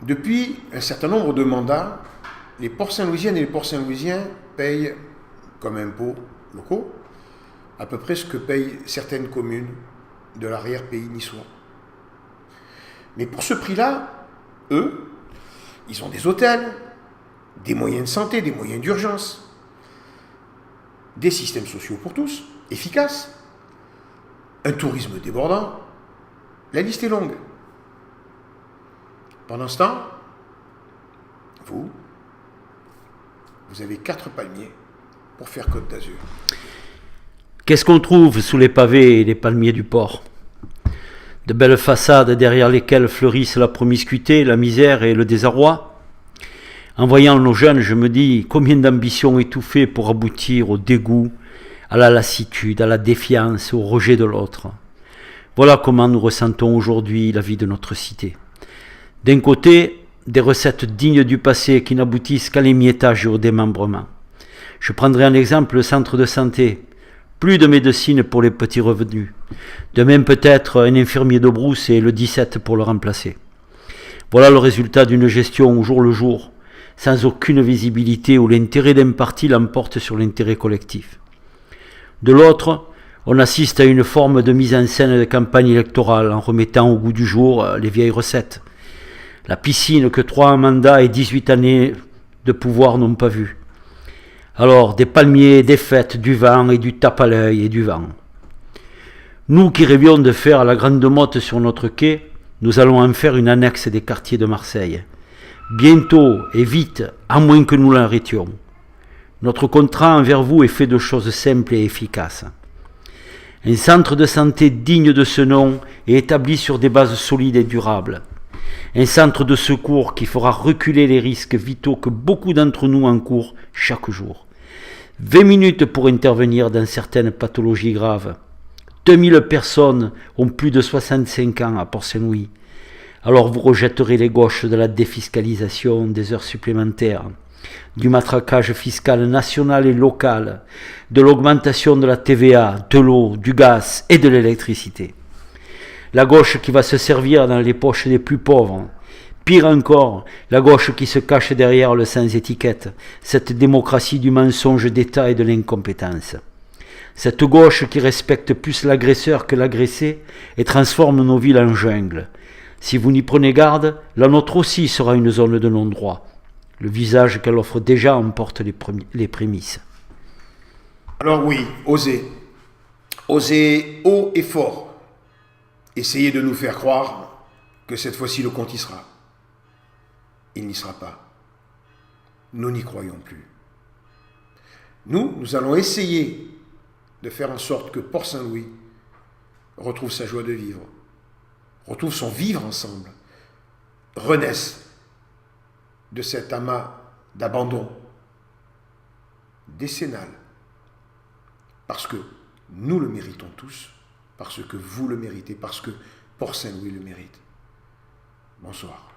Depuis un certain nombre de mandats, les Port-Saint-Louisiennes et les Port-Saint-Louisiens payent comme impôts locaux à peu près ce que payent certaines communes de l'arrière-pays niçois. Mais pour ce prix-là, eux, ils ont des hôtels, des moyens de santé, des moyens d'urgence, des systèmes sociaux pour tous, efficaces, un tourisme débordant. La liste est longue. Pendant ce temps, vous avez 4 palmiers pour faire Côte d'Azur. Qu'est-ce qu'on trouve sous les pavés et les palmiers du port? De belles façades derrière lesquelles fleurissent la promiscuité, la misère et le désarroi. En voyant nos jeunes, je me dis combien d'ambitions étouffées pour aboutir au dégoût, à la lassitude, à la défiance, au rejet de l'autre. Voilà comment nous ressentons aujourd'hui la vie de notre cité. D'un côté, des recettes dignes du passé qui n'aboutissent qu'à l'émiettage et au démembrement. Je prendrai en exemple le centre de santé. Plus de médecine pour les petits revenus. De même peut-être un infirmier de brousse et le 17 pour le remplacer. Voilà le résultat d'une gestion au jour le jour, sans aucune visibilité où l'intérêt d'un parti l'emporte sur l'intérêt collectif. De l'autre, on assiste à une forme de mise en scène de campagne électorale en remettant au goût du jour les vieilles recettes. La piscine que 3 mandats et 18 années de pouvoir n'ont pas vue. Alors, des palmiers, des fêtes, du vent et du tape à l'œil et du vent. Nous qui rêvions de faire la grande motte sur notre quai, nous allons en faire une annexe des quartiers de Marseille. Bientôt et vite, à moins que nous l'arrêtions. Notre contrat envers vous est fait de choses simples et efficaces. Un centre de santé digne de ce nom et établi sur des bases solides et durables. Un centre de secours qui fera reculer les risques vitaux que beaucoup d'entre nous encourent chaque jour. 20 minutes pour intervenir dans certaines pathologies graves. 2000 personnes ont plus de 65 ans à Port-Saint-Louis. Alors vous rejetterez les gauches de la défiscalisation des heures supplémentaires, du matraquage fiscal national et local, de l'augmentation de la TVA, de l'eau, du gaz et de l'électricité. La gauche qui va se servir dans les poches des plus pauvres. Pire encore, la gauche qui se cache derrière le sans-étiquette, cette démocratie du mensonge d'État et de l'incompétence. Cette gauche qui respecte plus l'agresseur que l'agressé et transforme nos villes en jungle. Si vous n'y prenez garde, la nôtre aussi sera une zone de non-droit. Le visage qu'elle offre déjà en porte les prémices. Alors oui, osez. Osez haut et fort. Essayez de nous faire croire que cette fois-ci le compte y sera. Il n'y sera pas. Nous n'y croyons plus. Nous allons essayer de faire en sorte que Port-Saint-Louis retrouve sa joie de vivre, retrouve son vivre ensemble, renaisse de cet amas d'abandon décennal, parce que nous le méritons tous, parce que vous le méritez, parce que Port-Saint-Louis le mérite. Bonsoir.